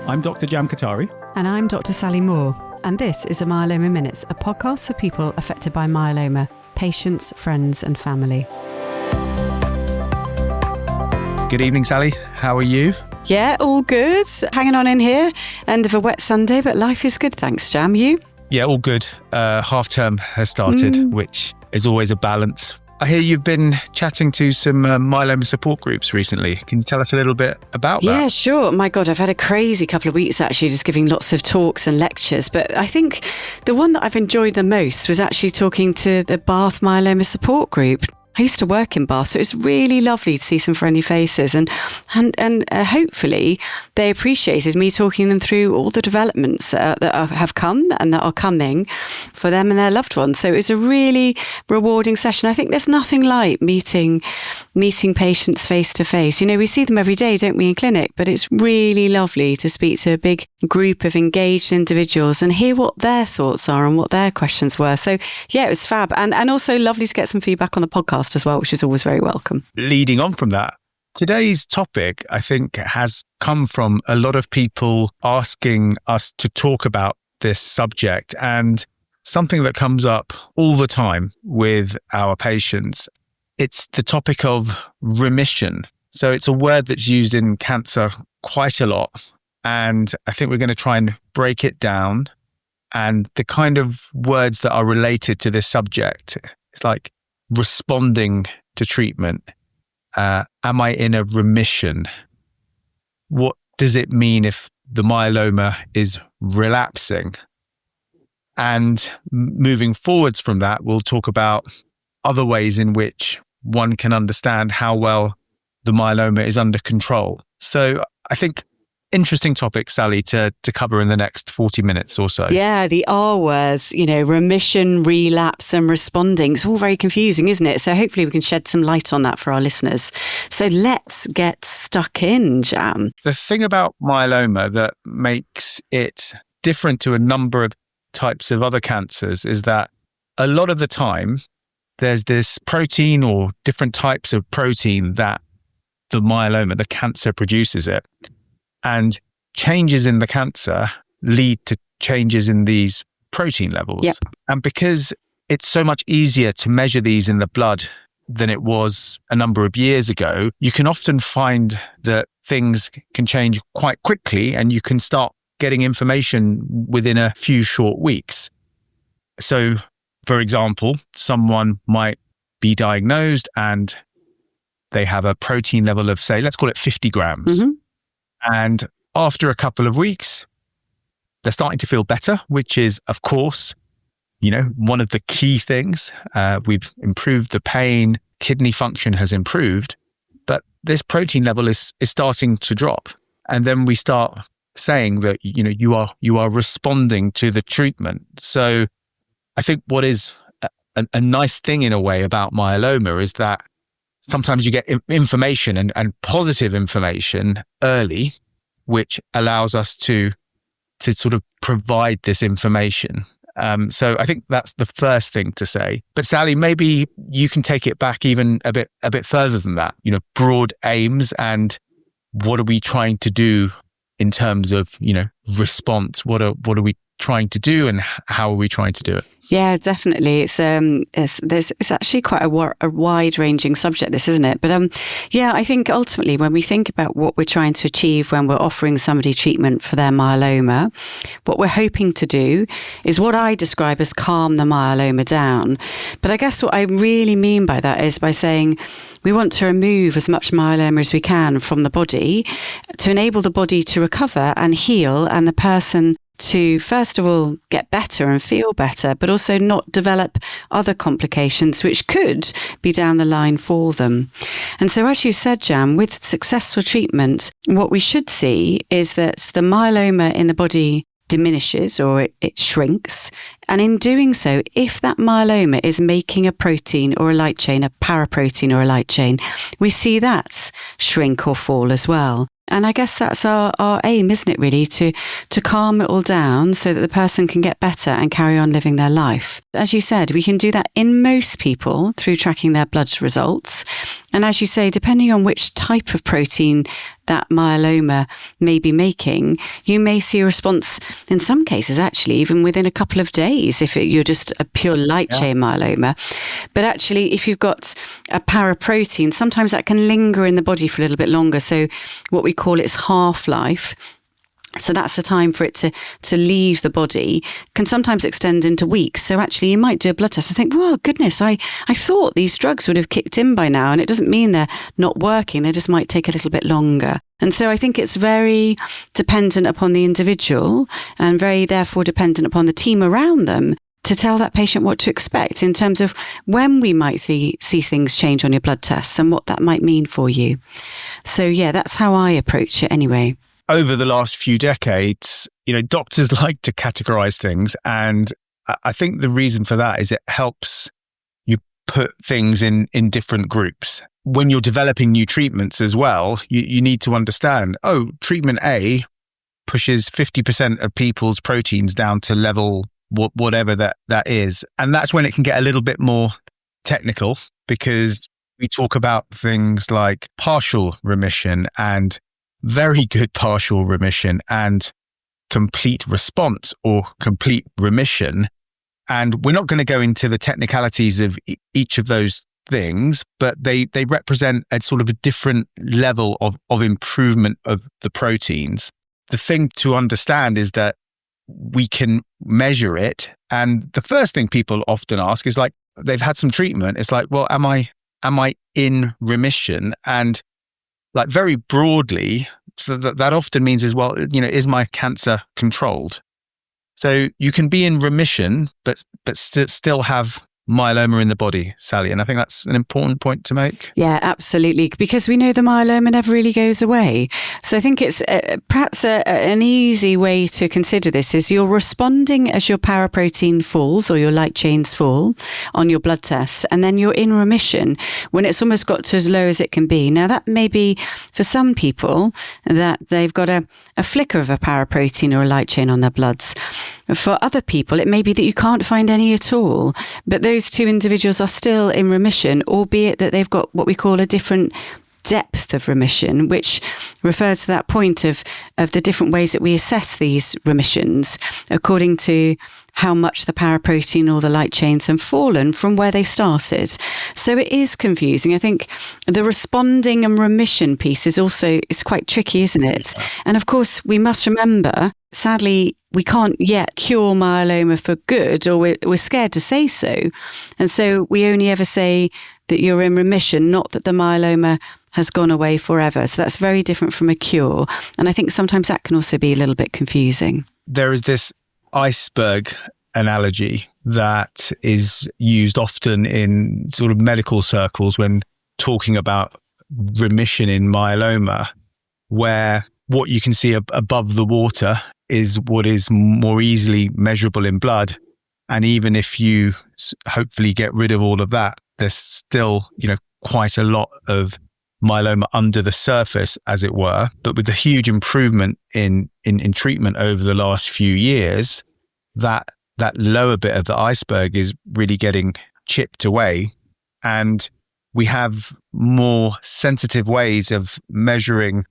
I'm Dr. Jam Kothari. And I'm Dr. Sally Moore. And this is a Myeloma Minutes, a podcast for people affected by myeloma, patients, friends and family. Good evening, Sally. How are you? Yeah, all good. Hanging on in here. End of a wet Sunday, but life is good. Thanks, Jam. You? Yeah, all good. Half term has started, which is always a balance. I hear you've been chatting to some myeloma support groups recently. Can you tell us a little bit about that? Yeah, sure. My God, I've had a crazy couple of weeks actually, just giving lots of talks and lectures. But I think the one that I've enjoyed the most was actually talking to the Bath Myeloma Support Group. I used to work in Bath, so it was really lovely to see some friendly faces and hopefully they appreciated me talking them through all the developments that have come and that are coming for them and their loved ones. So it was a really rewarding session. I think there's nothing like meeting patients face to face. You know, we see them every day, don't we, in clinic, but it's really lovely to speak to a big group of engaged individuals and hear what their thoughts are and what their questions were. So yeah, it was fab. And also lovely to get some feedback on the podcast as well, which is always very welcome. Leading on from that, today's topic, I think, has come from a lot of people asking us to talk about this subject, and something that comes up all the time with our patients. It's the topic of remission. So it's a word that's used in cancer quite a lot, and I think we're going to try and break it down. And the kind of words that are related to this subject, it's like responding to treatment. Am I in a remission? What does it mean if the myeloma is relapsing? And moving forwards from that, we'll talk about other ways in which one can understand how well the myeloma is under control. So I think interesting topic, Sally, to cover in the next 40 minutes or so. Yeah, the R words, remission, relapse and responding. It's all very confusing, isn't it? So hopefully we can shed some light on that for our listeners. So let's get stuck in, Jam. The thing about myeloma that makes it different to a number of types of other cancers is that a lot of the time there's this protein or different types of protein that the myeloma, the cancer, produces it. And changes in the cancer lead to changes in these protein levels. Yep. And because it's so much easier to measure these in the blood than it was a number of years ago, you can often find that things can change quite quickly and you can start getting information within a few short weeks. So, for example, someone might be diagnosed and they have a protein level of, say, let's call it 50 grams. Mm-hmm. And after a couple of weeks, they're starting to feel better, which is, of course, one of the key things. We've improved the pain, kidney function has improved, but this protein level is starting to drop. And then we start saying that, you are responding to the treatment. So I think what is a nice thing in a way about myeloma is that sometimes you get information and positive information early, which allows us to sort of provide this information. So I think that's the first thing to say. But Sally, maybe you can take it back even a bit further than that. Broad aims and what are we trying to do in terms of response? What are we trying to do and how are we trying to do it? Yeah, definitely. It's actually quite a wide-ranging subject, this, isn't it? But I think ultimately when we think about what we're trying to achieve when we're offering somebody treatment for their myeloma, what we're hoping to do is what I describe as calm the myeloma down. But I guess what I really mean by that is by saying we want to remove as much myeloma as we can from the body to enable the body to recover and heal and the person to, first of all, get better and feel better, but also not develop other complications which could be down the line for them. And so, as you said, Jam, with successful treatment, what we should see is that the myeloma in the body diminishes or it shrinks. And in doing so, if that myeloma is making a protein or a light chain, a paraprotein or a light chain, we see that shrink or fall as well. And I guess that's our aim, isn't it, really, to calm it all down so that the person can get better and carry on living their life. As you said, we can do that in most people through tracking their blood results. And as you say, depending on which type of protein that myeloma may be making, you may see a response in some cases, actually, even within a couple of days, if you're just a pure light chain myeloma. But actually, if you've got a paraprotein, sometimes that can linger in the body for a little bit longer. So what we call its half-life. So that's the time for it to leave the body, can sometimes extend into weeks. So actually you might do a blood test and think, well, goodness, I thought these drugs would have kicked in by now. And it doesn't mean they're not working. They just might take a little bit longer. And so I think it's very dependent upon the individual and very therefore dependent upon the team around them to tell that patient what to expect in terms of when we might see things change on your blood tests and what that might mean for you. So yeah, that's how I approach it anyway. Over the last few decades, doctors like to categorize things. And I think the reason for that is it helps you put things in different groups. When you're developing new treatments as well, you need to understand, treatment A pushes 50% of people's proteins down to level whatever that is. And that's when it can get a little bit more technical, because we talk about things like partial remission and very good partial remission and complete response or complete remission. And we're not going to go into the technicalities of each of those things, but they represent a sort of a different level of improvement of the proteins. The thing to understand is that we can measure it. And the first thing people often ask is like, they've had some treatment. It's like, well, am I in remission? And like very broadly, so that often means as well, is my cancer controlled? So you can be in remission, but still have myeloma in the body, Sally. And I think that's an important point to make. Yeah, absolutely. Because we know the myeloma never really goes away. So I think it's perhaps an easy way to consider this is you're responding as your paraprotein falls or your light chains fall on your blood tests. And then you're in remission when it's almost got to as low as it can be. Now that may be for some people that they've got a flicker of a paraprotein or a light chain on their bloods. For other people, it may be that you can't find any at all. But those two individuals are still in remission, albeit that they've got what we call a different depth of remission, which refers to that point of the different ways that we assess these remissions according to how much the paraprotein or the light chains have fallen from where they started. So it is confusing. I think the responding and remission piece is quite tricky, isn't it? And of course, we must remember, sadly, we can't yet cure myeloma for good, or we're scared to say so. And so we only ever say that you're in remission, not that the myeloma has gone away forever. So that's very different from a cure. And I think sometimes that can also be a little bit confusing. There is this iceberg analogy that is used often in sort of medical circles when talking about remission in myeloma, where what you can see above the water is what is more easily measurable in blood. And even if you hopefully get rid of all of that, there's still, quite a lot of myeloma under the surface, as it were. But with the huge improvement in treatment over the last few years, that lower bit of the iceberg is really getting chipped away. And we have more sensitive ways of measuring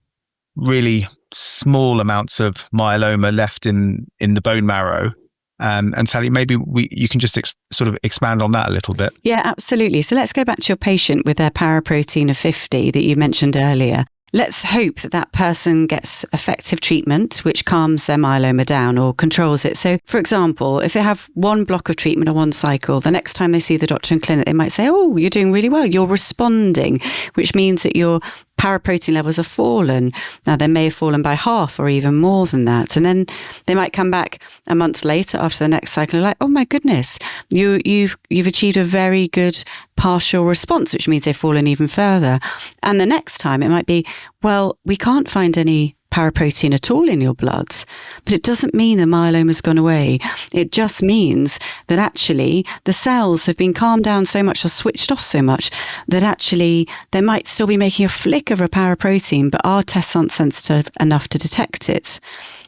really small amounts of myeloma left in the bone marrow. And Sally, maybe you can just sort of expand on that a little bit. Yeah, absolutely. So let's go back to your patient with their paraprotein of 50 that you mentioned earlier. Let's hope that person gets effective treatment, which calms their myeloma down or controls it. So, for example, if they have one block of treatment or one cycle, the next time they see the doctor in clinic, they might say, oh, you're doing really well. You're responding, which means that your paraprotein levels have fallen. Now, they may have fallen by half or even more than that. And then they might come back a month later after the next cycle and like, oh my goodness, you've achieved a very good partial response, which means they've fallen even further. And the next time it might be, well, we can't find any paraprotein at all in your blood. But it doesn't mean the myeloma's gone away. It just means that actually the cells have been calmed down so much or switched off so much that actually they might still be making a flick of a paraprotein, but our tests aren't sensitive enough to detect it.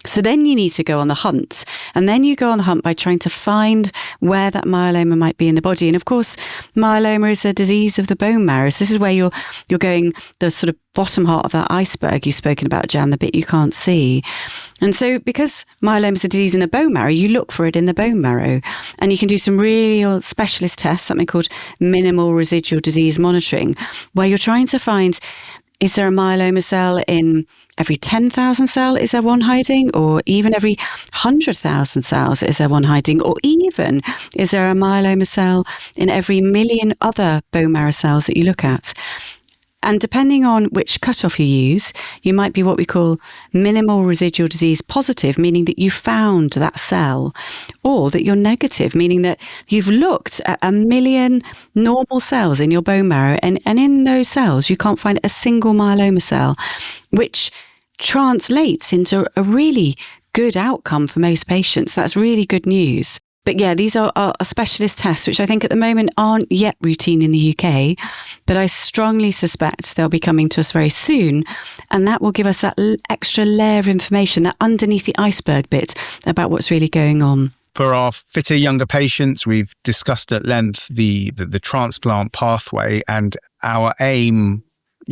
So then you need to go on the hunt. And then you go on the hunt by trying to find where that myeloma might be in the body. And of course, myeloma is a disease of the bone marrow. So this is where you're going the sort of bottom half of that iceberg you've spoken about, Jam, the bit you can't see. And so because myeloma is a disease in the bone marrow, you look for it in the bone marrow. And you can do some real specialist tests, something called minimal residual disease monitoring, where you're trying to find, is there a myeloma cell in every 10,000 cell? Is there one hiding? Or even every 100,000 cells, is there one hiding? Or even, is there a myeloma cell in every million other bone marrow cells that you look at? And depending on which cutoff you use, you might be what we call minimal residual disease positive, meaning that you found that cell, or that you're negative, meaning that you've looked at a million normal cells in your bone marrow, and in those cells, you can't find a single myeloma cell, which translates into a really good outcome for most patients. That's really good news. But yeah, these are specialist tests, which I think at the moment aren't yet routine in the UK, but I strongly suspect they'll be coming to us very soon. And that will give us that extra layer of information, that underneath the iceberg bit about what's really going on. For our fitter younger patients, we've discussed at length the transplant pathway, and our aim,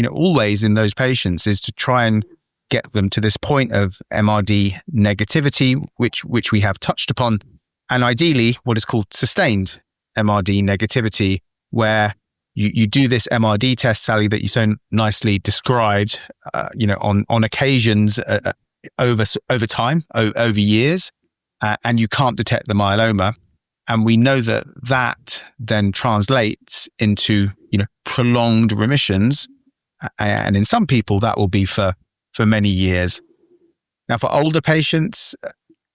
always in those patients is to try and get them to this point of MRD negativity, which we have touched upon. And ideally, what is called sustained MRD negativity, where you do this MRD test, Sally, that you so nicely described, on occasions over time, over years, and you can't detect the myeloma. And we know that then translates into, prolonged remissions. And in some people, that will be for many years. Now, for older patients,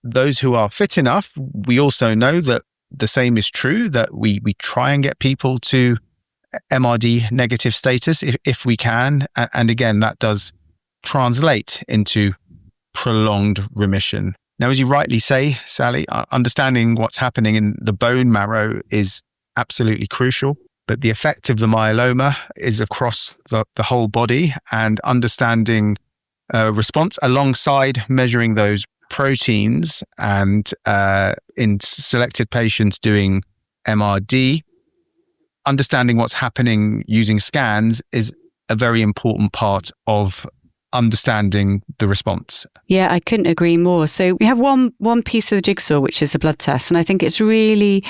those who are fit enough, we also know that the same is true, that we try and get people to MRD negative status if we can. And again, that does translate into prolonged remission. Now, as you rightly say, Sally, understanding what's happening in the bone marrow is absolutely crucial. But the effect of the myeloma is across the whole body, and understanding response alongside measuring those proteins, and in selected patients doing MRD, understanding what's happening using scans is a very important part of understanding the response. Yeah, I couldn't agree more. So we have one piece of the jigsaw, which is the blood test, and I think it's really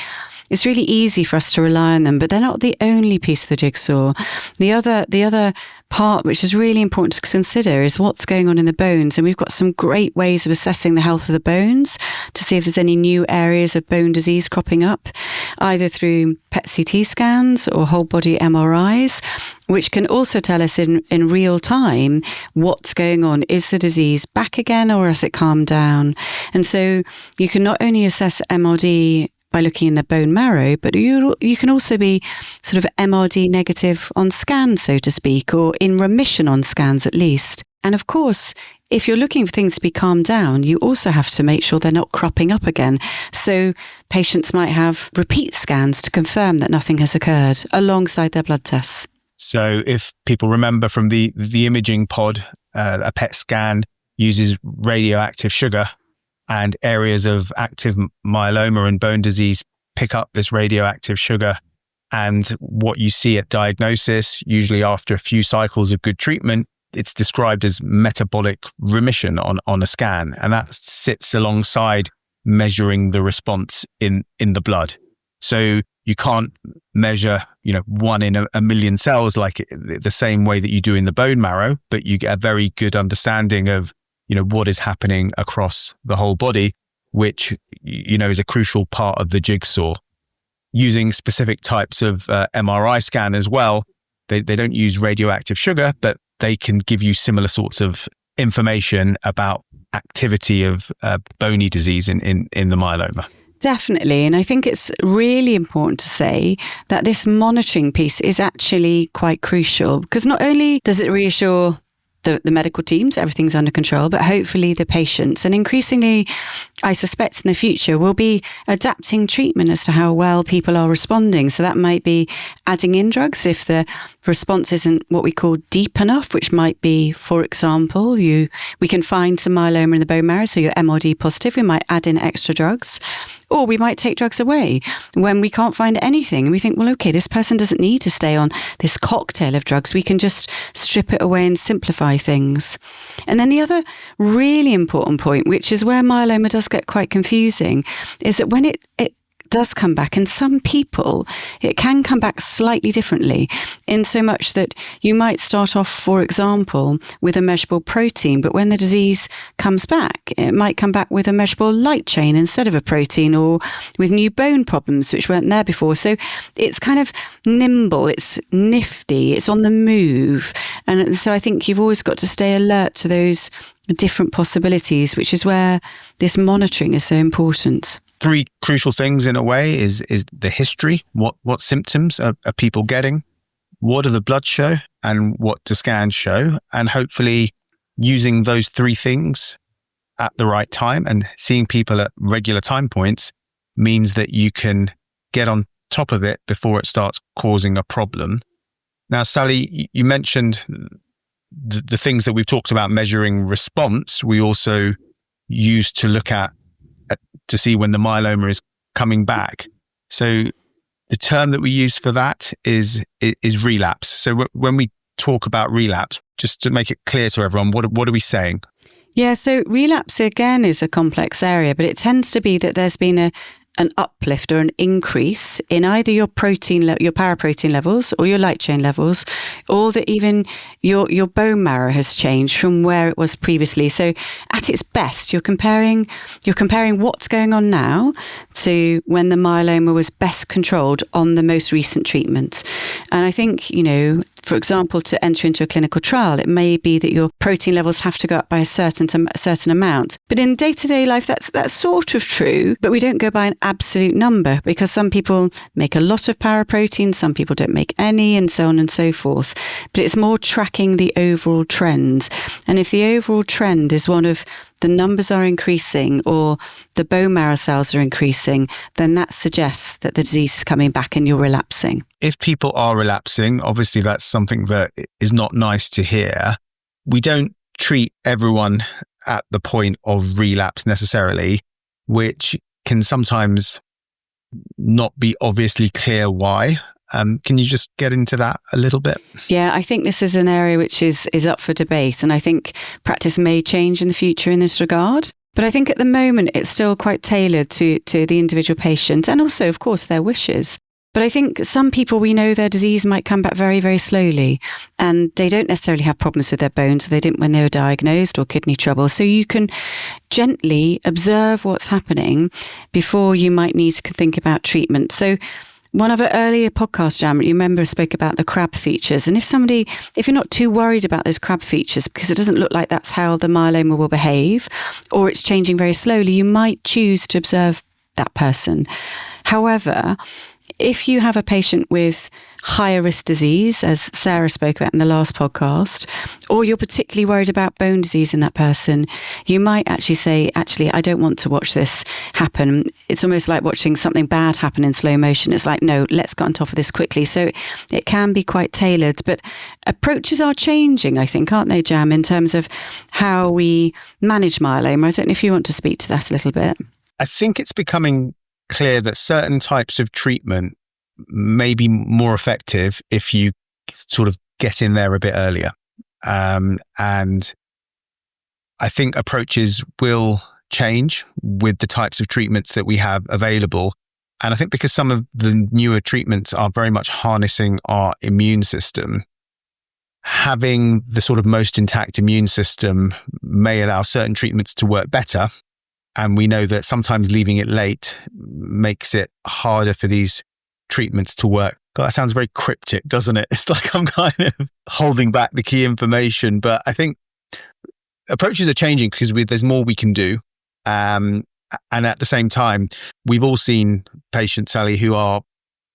easy for us to rely on them, but they're not the only piece of the jigsaw. The other part, which is really important to consider, is what's going on in the bones. And we've got some great ways of assessing the health of the bones to see if there's any new areas of bone disease cropping up, either through PET CT scans or whole body MRIs, which can also tell us in real time what's going on. Is the disease back again, or has it calmed down? And so you can not only assess MRD by looking in the bone marrow, but you can also be sort of MRD negative on scans, so to speak, or in remission on scans at least. And of course, if you're looking for things to be calmed down, you also have to make sure they're not cropping up again. So patients might have repeat scans to confirm that nothing has occurred alongside their blood tests. So if people remember from the imaging pod, a PET scan uses radioactive sugar, and areas of active myeloma and bone disease pick up this radioactive sugar. And what you see at diagnosis, usually after a few cycles of good treatment, it's described as metabolic remission on a scan. And that sits alongside measuring the response in the blood. So you can't measure, 1 in a million cells like the same way that you do in the bone marrow, but you get a very good understanding of what is happening across the whole body, which, is a crucial part of the jigsaw. Using specific types of MRI scan as well, they don't use radioactive sugar, but they can give you similar sorts of information about activity of bony disease in the myeloma. Definitely. And I think it's really important to say that this monitoring piece is actually quite crucial, because not only does it reassure the medical teams, everything's under control, but hopefully the patients. And increasingly, I suspect in the future, we'll be adapting treatment as to how well people are responding. So that might be adding in drugs if the response isn't what we call deep enough, which might be, for example, we can find some myeloma in the bone marrow, so you're MRD positive, we might add in extra drugs. Or we might take drugs away when we can't find anything. And we think, well, okay, this person doesn't need to stay on this cocktail of drugs. We can just strip it away and simplify things. And then the other really important point, which is where myeloma does get quite confusing, is that when it does come back, and some people, it can come back slightly differently, in so much that you might start off, for example, with a measurable protein, but when the disease comes back, it might come back with a measurable light chain instead of a protein, or with new bone problems which weren't there before. So it's kind of nimble, it's nifty, it's on the move. And so I think you've always got to stay alert to those different possibilities, which is where this monitoring is so important. Three crucial things in a way is the history. What symptoms are people getting? What do the blood show? And what do scans show? And hopefully using those three things at the right time and seeing people at regular time points means that you can get on top of it before it starts causing a problem. Now, Sally, you mentioned the things that we've talked about measuring response. We also use to look at to see when the myeloma is coming back. So the term that we use for that is relapse. So when we talk about relapse, just to make it clear to everyone, what are we saying? Yeah, so relapse again is a complex area, but it tends to be that there's been an uplift or an increase in either your your paraprotein levels or your light chain levels, or that even your bone marrow has changed from where it was previously. So at its best, you're comparing what's going on now to when the myeloma was best controlled on the most recent treatment. And I think, for example, to enter into a clinical trial, it may be that your protein levels have to go up by a certain amount. But in day-to-day life, that's sort of true, but we don't go by an absolute number, because some people make a lot of paraprotein, some people don't make any, and so on and so forth. But it's more tracking the overall trend. And if the overall trend is one of the numbers are increasing or the bone marrow cells are increasing, then that suggests that the disease is coming back and you're relapsing. If people are relapsing, obviously that's something that is not nice to hear. We don't treat everyone at the point of relapse necessarily, which can sometimes not be obviously clear why. Can you just get into that a little bit? Yeah, I think this is an area which is up for debate, and I think practice may change in the future in this regard. But I think at the moment it's still quite tailored to the individual patient and also, of course, their wishes. But I think some people, we know their disease might come back very, very slowly, and they don't necessarily have problems with their bones, so they didn't when they were diagnosed, or kidney trouble. So you can gently observe what's happening before you might need to think about treatment. So one of our earlier podcasts, Jam, you remember, spoke about the crab features. And if you're not too worried about those crab features, because it doesn't look like that's how the myeloma will behave, or it's changing very slowly, you might choose to observe that person. However, if you have a patient with higher risk disease, as Sarah spoke about in the last podcast, or you're particularly worried about bone disease in that person, you might actually say, I don't want to watch this happen. It's almost like watching something bad happen in slow motion. It's like, no, let's get on top of this quickly. So it can be quite tailored, but approaches are changing, I think, aren't they, Jam, in terms of how we manage myeloma? I don't know if you want to speak to that a little bit. I think it's becoming clear that certain types of treatment may be more effective if you sort of get in there a bit earlier. And I think approaches will change with the types of treatments that we have available. And I think because some of the newer treatments are very much harnessing our immune system, having the sort of most intact immune system may allow certain treatments to work better. And we know that sometimes leaving it late makes it harder for these treatments to work. God, that sounds very cryptic, doesn't it? It's like I'm kind of holding back the key information, but I think approaches are changing because there's more we can do. And at the same time, we've all seen patients, Sally, who are,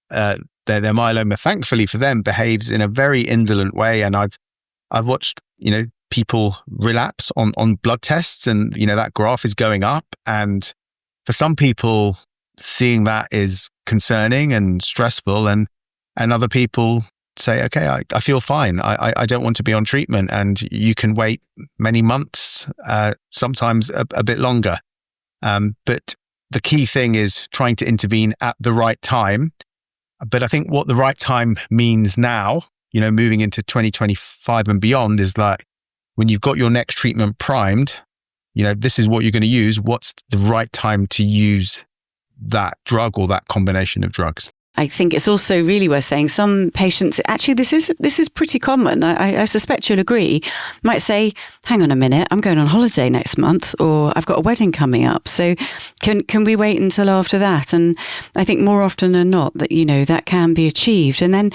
their myeloma, thankfully for them, behaves in a very indolent way. And I've watched, people relapse on blood tests, and that graph is going up. And for some people, seeing that is concerning and stressful, and other people say, okay, I feel fine. I don't want to be on treatment, and you can wait many months, sometimes a bit longer. But the key thing is trying to intervene at the right time. But I think what the right time means now, moving into 2025 and beyond, is that when you've got your next treatment primed, this is what you're going to use. What's the right time to use that drug or that combination of drugs? I think it's also really worth saying some patients, actually, this is pretty common. I suspect you'll agree, might say, hang on a minute, I'm going on holiday next month, or I've got a wedding coming up. So can we wait until after that? And I think more often than not that, that can be achieved. And then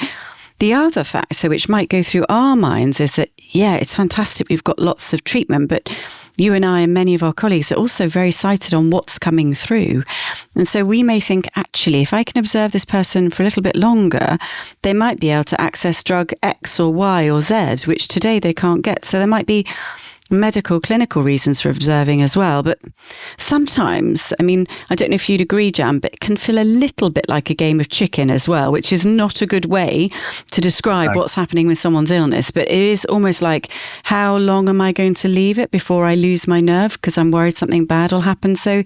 the other factor which might go through our minds is that, yeah, it's fantastic, we've got lots of treatment, but you and I and many of our colleagues are also very sighted on what's coming through. And so we may think, actually, if I can observe this person for a little bit longer, they might be able to access drug X or Y or Z, which today they can't get. So there might be medical, clinical reasons for observing as well. But sometimes, I don't know if you'd agree, Jam, but it can feel a little bit like a game of chicken as well, which is not a good way to describe what's happening with someone's illness. But it is almost like, how long am I going to leave it before I lose my nerve because I'm worried something bad will happen? So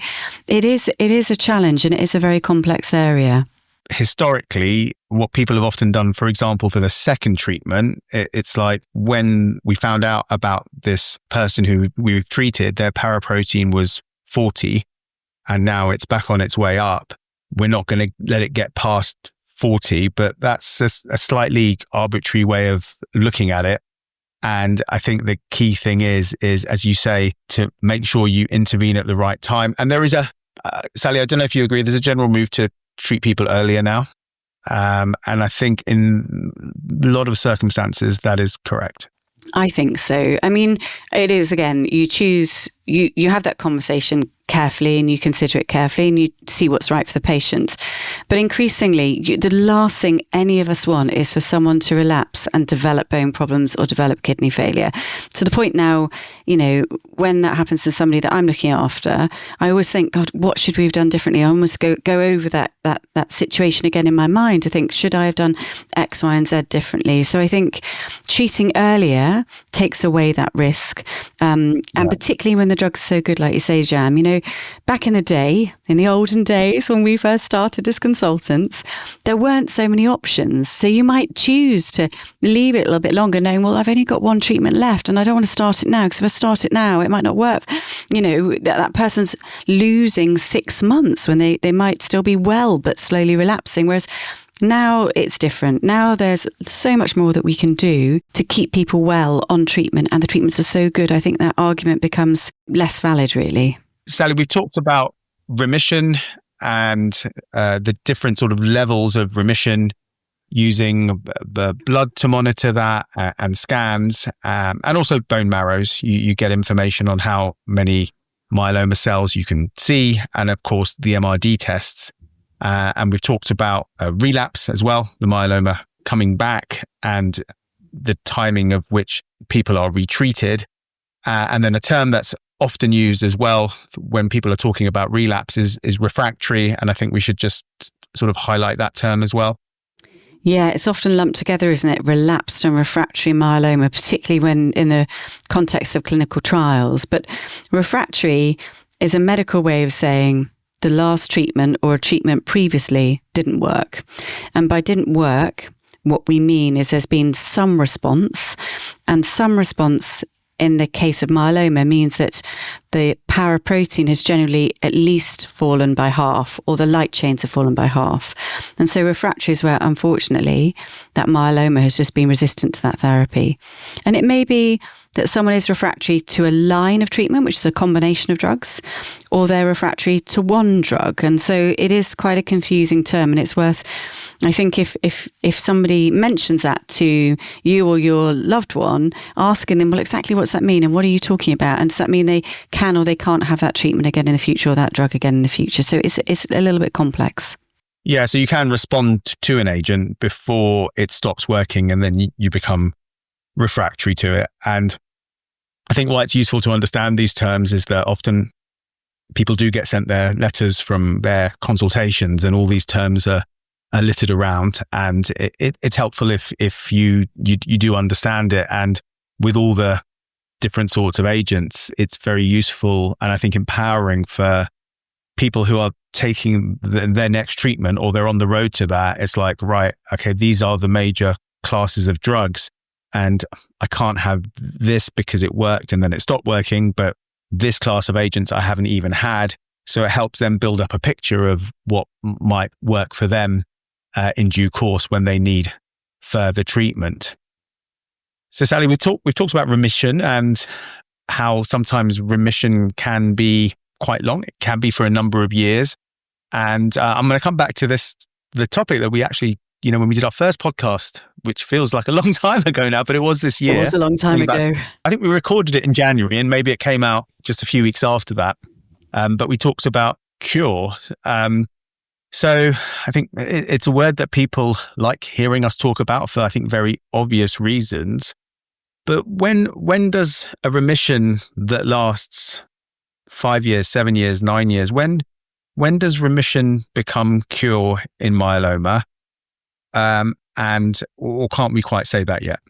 it is a challenge, and it is a very complex area. Historically, what people have often done, for example, for the second treatment, it's like when we found out about this person who we've treated, their paraprotein was 40 and now it's back on its way up. We're not going to let it get past 40, but that's a slightly arbitrary way of looking at it. And I think the key thing is, as you say, to make sure you intervene at the right time. And there is Sally, I don't know if you agree, there's a general move to treat people earlier now. And I think in a lot of circumstances, that is correct. I think so. It is, again, you have that conversation carefully and you consider it carefully and you see what's right for the patient. But increasingly, the last thing any of us want is for someone to relapse and develop bone problems or develop kidney failure. To the point now, when that happens to somebody that I'm looking after, I always think, God, what should we have done differently? I almost go over that situation again in my mind to think, should I have done X, Y, and Z differently? So I think treating earlier takes away that risk. And particularly when the drug's so good, like you say, Jam, back in the day, in the olden days when we first started as consultants, there weren't so many options. So you might choose to leave it a little bit longer knowing, well, I've only got one treatment left and I don't want to start it now because if I start it now, it might not work. That person's losing 6 months when they might still be well, but slowly relapsing. Whereas now it's different. Now there's so much more that we can do to keep people well on treatment, and the treatments are so good. I think that argument becomes less valid, really. Sally, we've talked about remission and the different sort of levels of remission using the blood to monitor that and scans and also bone marrows. You get information on how many myeloma cells you can see, and of course the MRD tests. And we've talked about relapse as well, the myeloma coming back and the timing of which people are retreated. And then a term that's often used as well when people are talking about relapse is refractory. And I think we should just sort of highlight that term as well. Yeah, it's often lumped together, isn't it? Relapsed and refractory myeloma, particularly when in the context of clinical trials. But refractory is a medical way of saying the last treatment or a treatment previously didn't work. And by didn't work, what we mean is there's been some response, and some response in the case of myeloma means that the paraprotein has generally at least fallen by half, or the light chains have fallen by half. And so refractory is where, unfortunately, that myeloma has just been resistant to that therapy. And it may be that someone is refractory to a line of treatment, which is a combination of drugs, or they're refractory to one drug. And so it is quite a confusing term, and it's worth, I think, if somebody mentions that to you or your loved one, asking them, well, exactly what's that mean? And what are you talking about? And does that mean they can or they can't have that treatment again in the future, or that drug again in the future? So it's a little bit complex. Yeah, so you can respond to an agent before it stops working, and then you become refractory to it. And I think why it's useful to understand these terms is that often people do get sent their letters from their consultations, and all these terms are littered around, and it's helpful if you do understand it. And with all the different sorts of agents, it's very useful and I think empowering for people who are taking their next treatment, or they're on the road to that. It's like, right, okay, these are the major classes of drugs, and I can't have this because it worked and then it stopped working, but this class of agents I haven't even had. So it helps them build up a picture of what might work for them in due course when they need further treatment. So Sally, we've talked about remission and how sometimes remission can be quite long. It can be for a number of years. And I'm going to come back to the topic that we actually, when we did our first podcast, which feels like a long time ago now, but it was this year. It was a long time ago. I think we recorded it in January, and maybe it came out just a few weeks after that. But we talked about cure. So I think it's a word that people like hearing us talk about for, I think, very obvious reasons. But when does a remission that lasts 5 years, 7 years, 9 years, when does remission become cure in myeloma? Or can't we quite say that yet?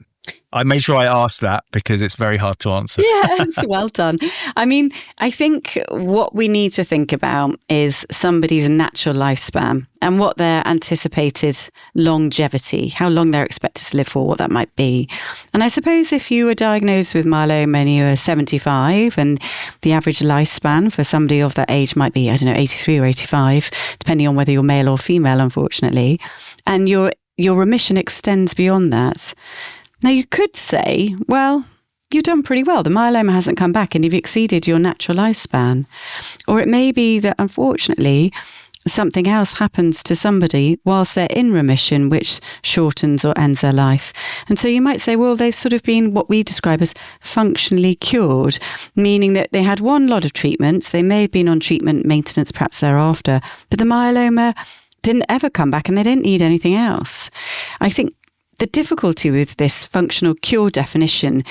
I made sure I asked that because it's very hard to answer. Yes, well done. I mean, I think what we need to think about is somebody's natural lifespan and what their anticipated longevity, how long they're expected to live for, what that might be. And I suppose if you were diagnosed with myeloma and you were 75 and the average lifespan for somebody of that age might be, 83 or 85, depending on whether you're male or female, unfortunately, and your remission extends beyond that. Now, you could say, well, you've done pretty well. The myeloma hasn't come back and you've exceeded your natural lifespan. Or it may be that, unfortunately, something else happens to somebody whilst they're in remission, which shortens or ends their life. And so you might say, well, they've sort of been what we describe as functionally cured, meaning that they had one lot of treatments. They may have been on treatment maintenance perhaps thereafter, but the myeloma didn't ever come back and they didn't need anything else. I think the difficulty with this functional cure definition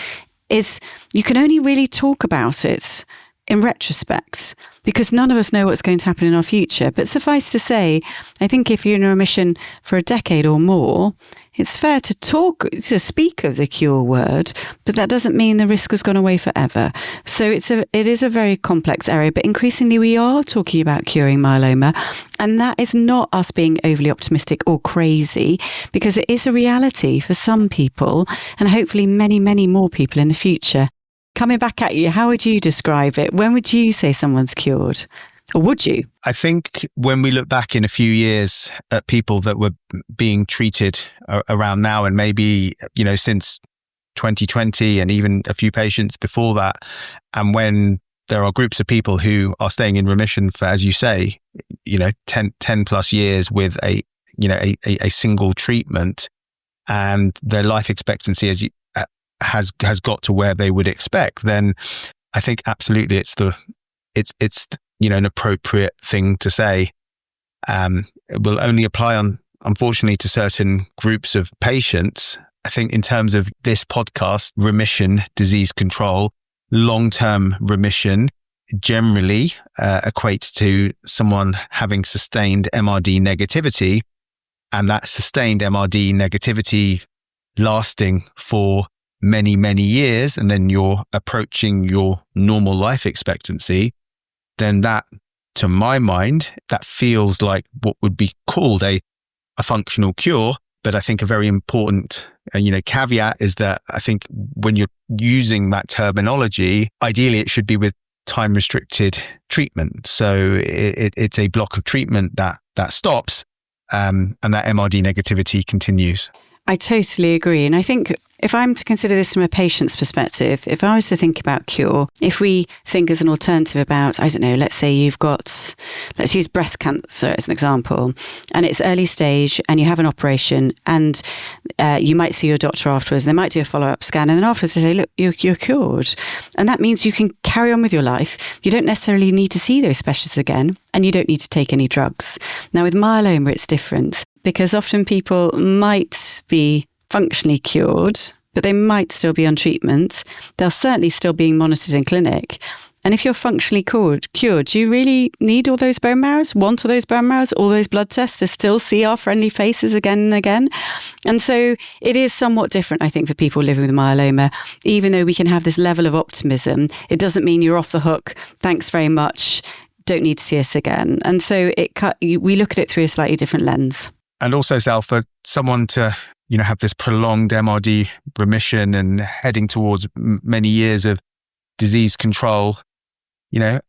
is you can only really talk about it in retrospect because none of us know what's going to happen in our future. But suffice to say, I think if you're in a remission for a decade or more, it's fair to speak of the cure word, but that doesn't mean the risk has gone away forever. So it is a very complex area, but increasingly we are talking about curing myeloma, and that is not us being overly optimistic or crazy, because it is a reality for some people, and hopefully many, many more people in the future. Coming back at you, how would you describe it? When would you say someone's cured? Or would you? I think when we look back in a few years at people that were being treated around now, and maybe, since 2020 and even a few patients before that, and when there are groups of people who are staying in remission for, as you say, 10 plus years with a single treatment, and their life expectancy has got to where they would expect, then I think absolutely it's an appropriate thing to say. It will only apply unfortunately to certain groups of patients. I think in terms of this podcast, remission, disease control, long-term remission generally equates to someone having sustained MRD negativity, and that sustained MRD negativity lasting for many, many years, and then you're approaching your normal life expectancy, then that, to my mind, that feels like what would be called a functional cure. But I think a very important caveat is that I think when you're using that terminology, ideally it should be with time-restricted treatment. So it's a block of treatment that stops, and that MRD negativity continues. I totally agree. And I think if I'm to consider this from a patient's perspective, if I was to think about cure, if we think as an alternative about, let's say let's use breast cancer as an example, and it's early stage and you have an operation, and you might see your doctor afterwards, they might do a follow-up scan, and then afterwards they say, look, you're cured. And that means you can carry on with your life. You don't necessarily need to see those specialists again, and you don't need to take any drugs. Now with myeloma, it's different, because often people might be functionally cured, but they might still be on treatment. They're certainly still being monitored in clinic. And if you're functionally cured, do you really need all those bone marrows, want all those bone marrows, all those blood tests to still see our friendly faces again and again? And so it is somewhat different, I think, for people living with myeloma. Even though we can have this level of optimism, it doesn't mean you're off the hook. Thanks very much. Don't need to see us again. And so we look at it through a slightly different lens. And also, Sal, for someone to have this prolonged MRD remission and heading towards many years of disease control,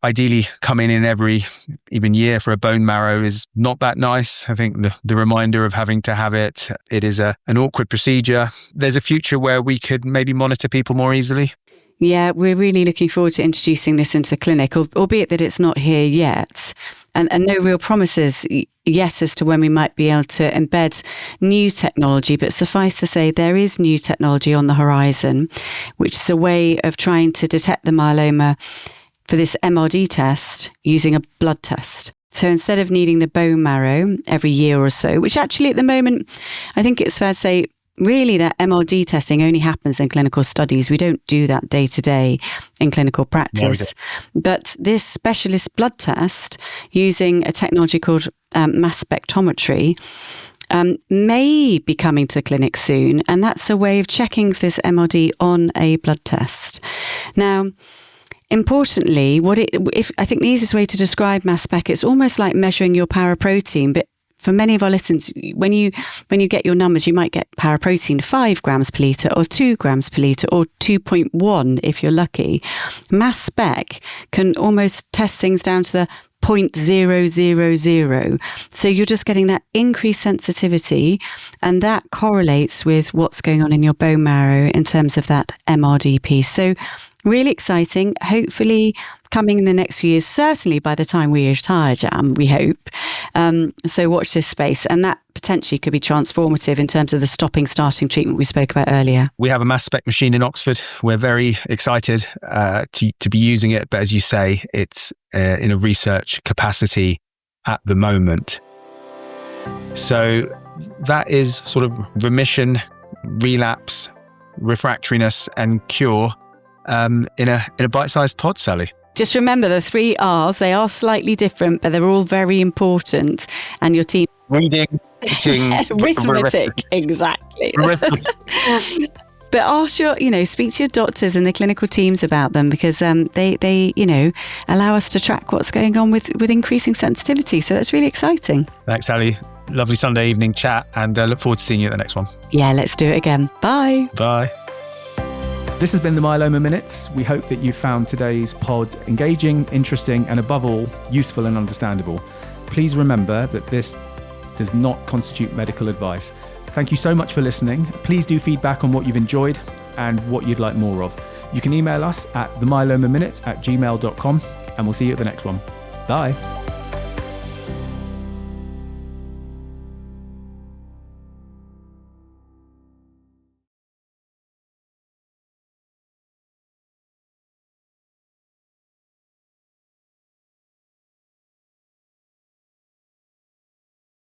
ideally coming in every even year for a bone marrow is not that nice. I think the reminder of having to have it is an awkward procedure. There's a future where we could maybe monitor people more easily. Yeah, we're really looking forward to introducing this into the clinic, albeit that it's not here yet. And no real promises yet as to when we might be able to embed new technology. But suffice to say, there is new technology on the horizon, which is a way of trying to detect the myeloma for this MRD test using a blood test. So instead of needing the bone marrow every year or so, which actually at the moment, I think it's fair to say, really that MRD testing only happens in clinical studies. We don't do that day to day in clinical practice. But this specialist blood test using a technology called mass spectrometry may be coming to the clinic soon. And that's a way of checking for this MRD on a blood test. Now, importantly, I think the easiest way to describe mass spec, it's almost like measuring your paraprotein, but for many of our listeners, when you get your numbers, you might get paraprotein 5 grams per litre or 2 grams per litre or 2.1 if you're lucky. Mass spec can almost test things down to the 0.000. So you're just getting that increased sensitivity, and that correlates with what's going on in your bone marrow in terms of that MRD piece. So really exciting, hopefully coming in the next few years, certainly by the time we retire, Jam, we hope. So watch this space, and that potentially could be transformative in terms of the starting treatment we spoke about earlier. We have a mass spec machine in Oxford. We're very excited to be using it, but as you say, it's in a research capacity at the moment. So that is sort of remission, relapse, refractoriness and cure in a bite-sized pod, Sally. Just remember the 3 R's. They are slightly different, but they're all very important. And your team... Reading, writing... Arithmetic, exactly. But ask speak to your doctors and the clinical teams about them, because they allow us to track what's going on with increasing sensitivity. So that's really exciting. Thanks, Sally. Lovely Sunday evening chat, and look forward to seeing you at the next one. Yeah, let's do it again. Bye. Bye. This has been the Myeloma Minutes. We hope that you found today's pod engaging, interesting, and above all, useful and understandable. Please remember that this does not constitute medical advice. Thank you so much for listening. Please do feedback on what you've enjoyed and what you'd like more of. You can email us at themyelomaminutes@gmail.com, and we'll see you at the next one. Bye.